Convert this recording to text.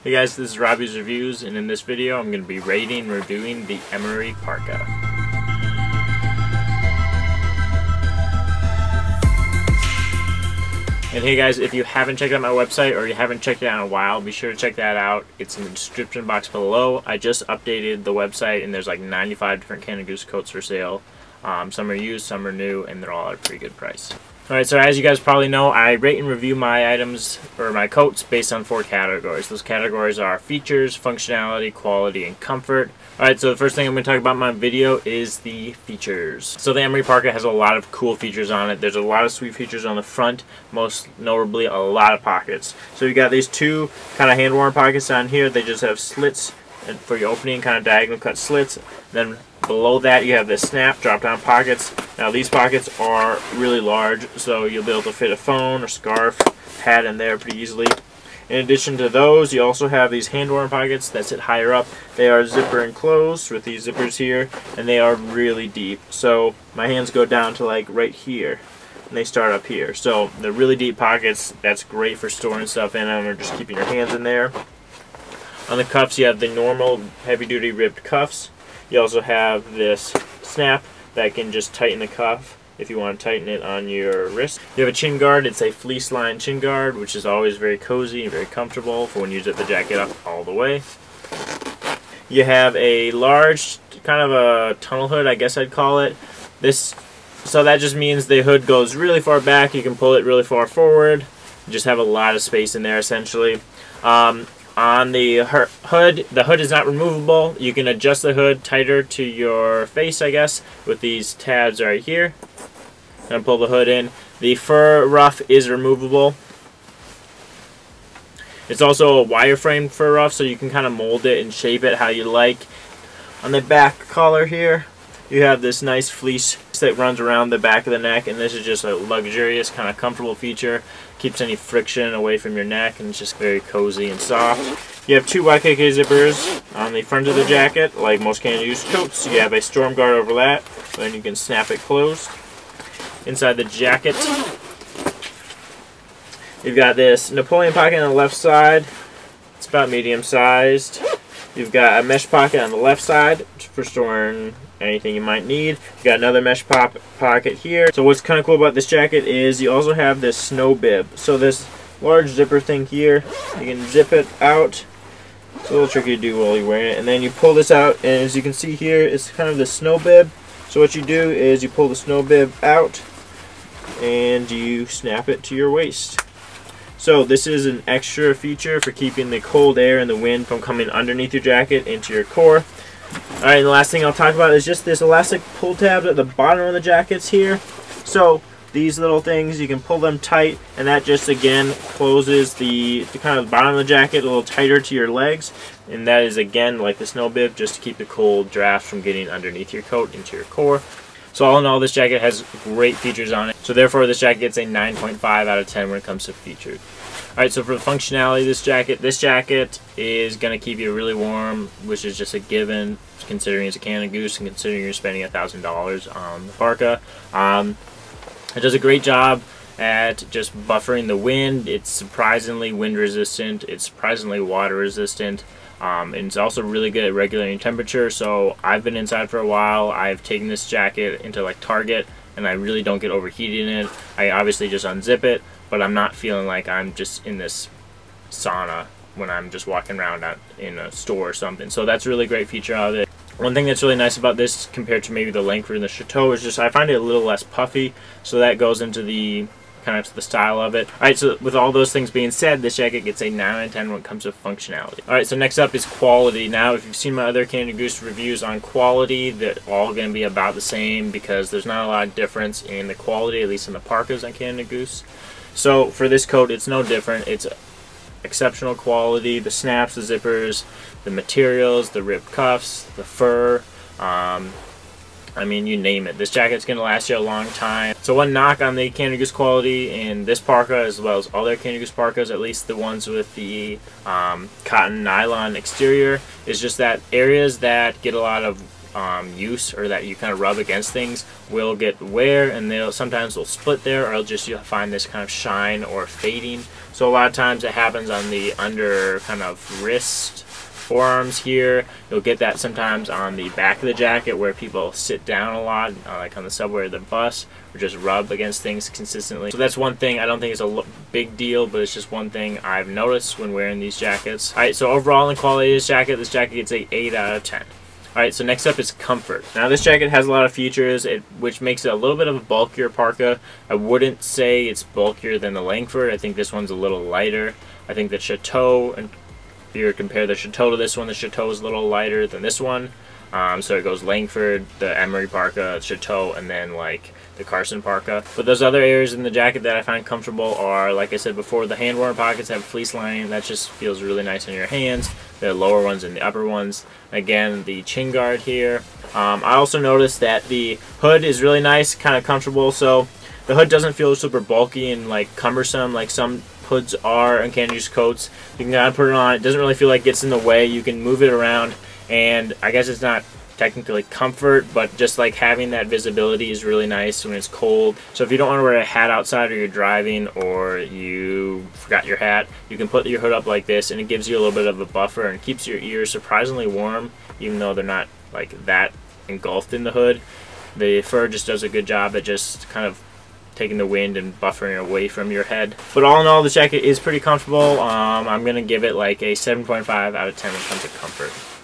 Hey guys, this is Robb'ys Reviews, and in this video I'm going to be rating and reviewing the Emory Parka. And hey guys, if you haven't checked out my website or you haven't checked it out in a while, be sure to check that out. It's in the description box below. I just updated the website and there's like 95 different Canada Goose coats for sale. Some are used, some are new, and they're all at a pretty good price. Alright, so as you guys probably know, I rate and review my items, or my coats, based on 4 categories. Those categories are features, functionality, quality, and comfort. Alright, so the first thing I'm going to talk about in my video is the features. So the Emory Parka has a lot of cool features on it. There's a lot of sweet features on the front, most notably a lot of pockets. So you got these 2 kind of hand-worn pockets on here. They just have slits for your opening, kind of diagonal cut slits. Then below that you have this snap drop down pockets. Now these pockets are really large, so you'll be able to fit a phone or scarf, hat in there pretty easily. In addition to those, you also have these hand-worn pockets that sit higher up. They are zipper enclosed with these zippers here, and they are really deep. So my hands go down to like right here, and they start up here. So they're really deep pockets. That's great for storing stuff in them or just keeping your hands in there. On the cuffs, you have the normal heavy-duty ribbed cuffs. You also have this snap that can just tighten the cuff if you want to tighten it on your wrist. You have a chin guard. It's a fleece lined chin guard, which is always very cozy and very comfortable for when you zip the jacket up all the way. You have a large, kind of a tunnel hood, I guess I'd call it. So that just means the hood goes really far back. You can pull it really far forward. You just have a lot of space in there, essentially. On the hood is not removable. You can adjust the hood tighter to your face, I guess, with these tabs right here. And pull the hood in. The fur ruff is removable. It's also a wireframe fur ruff, so you can kind of mold it and shape it how you like. On the back collar here, you have this nice fleece that runs around the back of the neck, and this is just a luxurious, kind of comfortable feature. Keeps any friction away from your neck, and it's just very cozy and soft. You have 2 YKK zippers on the front of the jacket, like most Canada Goose coats. You have a storm guard over that, then you can snap it closed. Inside the jacket, you've got this Napoleon pocket on the left side. It's about medium sized. You've got a mesh pocket on the left side for storing anything you might need. You got another mesh pocket here. So what's kind of cool about this jacket is you also have this snow bib. So this large zipper thing here, you can zip it out. It's a little tricky to do while you're wearing it. And then you pull this out, and as you can see here, it's kind of the snow bib. So what you do is you pull the snow bib out and you snap it to your waist. So this is an extra feature for keeping the cold air and the wind from coming underneath your jacket into your core. Alright, and the last thing I'll talk about is just this elastic pull tab at the bottom of the jackets here. So these little things, you can pull them tight, and that just again closes the kind of the bottom of the jacket a little tighter to your legs. And that is again like the snow bib, just to keep the cold draft from getting underneath your coat into your core. So all in all, this jacket has great features on it. So therefore this jacket gets a 9.5 out of 10 when it comes to features. Alright, so for the functionality of this jacket is going to keep you really warm, which is just a given considering it's a Canada Goose and considering you're spending $1,000 on the parka. It does a great job at just buffering the wind. It's surprisingly wind resistant. It's surprisingly water resistant. And it's also really good at regulating temperature. So I've been inside for a while. I've taken this jacket into like Target, and I really don't get overheated in it. I obviously just unzip it, but I'm not feeling like I'm just in this sauna when I'm just walking around in a store or something. So that's a really great feature of it. One thing that's really nice about this compared to maybe the Langford and the Chateau is just I find it a little less puffy, so that goes into the kind of the style of it. Alright, so with all those things being said, this jacket gets a 9 out of 10 when it comes to functionality. Alright, so next up is quality. Now, if you've seen my other Canada Goose reviews on quality, they're all going to be about the same because there's not a lot of difference in the quality, at least in the parkas on Canada Goose. So for this coat, it's no different. It's exceptional quality. The snaps, the zippers, the materials, the ribbed cuffs, the fur, I mean, you name it. This jacket's going to last you a long time. So one knock on the Canada Goose quality in this parka, as well as other Canada Goose parkas, at least the ones with the cotton nylon exterior, is just that areas that get a lot of use, or that you kind of rub against things, will get wear, and sometimes they'll split there, or you'll find this kind of shine or fading. So a lot of times it happens on the under kind of wrist, forearms here. You'll get that sometimes on the back of the jacket where people sit down a lot, like on the subway or the bus, or just rub against things consistently. So that's one thing. I don't think it's a big deal, but it's just one thing I've noticed when wearing these jackets. Alright, so overall in quality of this jacket gets a 8 out of 10. Alright, so next up is comfort. Now this jacket has a lot of features, which makes it a little bit of a bulkier parka. I wouldn't say it's bulkier than the Langford. I think this one's a little lighter. I think the Chateau, and if you compare the Chateau to this one, the Chateau is a little lighter than this one. So it goes Langford, the Emory Parka, Chateau, and then like the Carson Parka. But those other areas in the jacket that I find comfortable are, like I said before, the hand warmer pockets have fleece lining. That just feels really nice on your hands. The lower ones and the upper ones. Again, the chin guard here. I also noticed that the hood is really nice, kind of comfortable. So the hood doesn't feel super bulky and like cumbersome like some hoods are on Canada Goose coats. You can kind of put it on. It doesn't really feel like it gets in the way. You can move it around, and I guess it's not technically comfort, but just like having that visibility is really nice when it's cold. So if you don't want to wear a hat outside, or you're driving, or you forgot your hat, you can put your hood up like this, and it gives you a little bit of a buffer and keeps your ears surprisingly warm, even though they're not like that engulfed in the hood. The fur just does a good job at just kind of taking the wind and buffering away from your head. But all in all, the jacket is pretty comfortable. I'm gonna give it like a 7.5 out of 10 when it comes to comfort.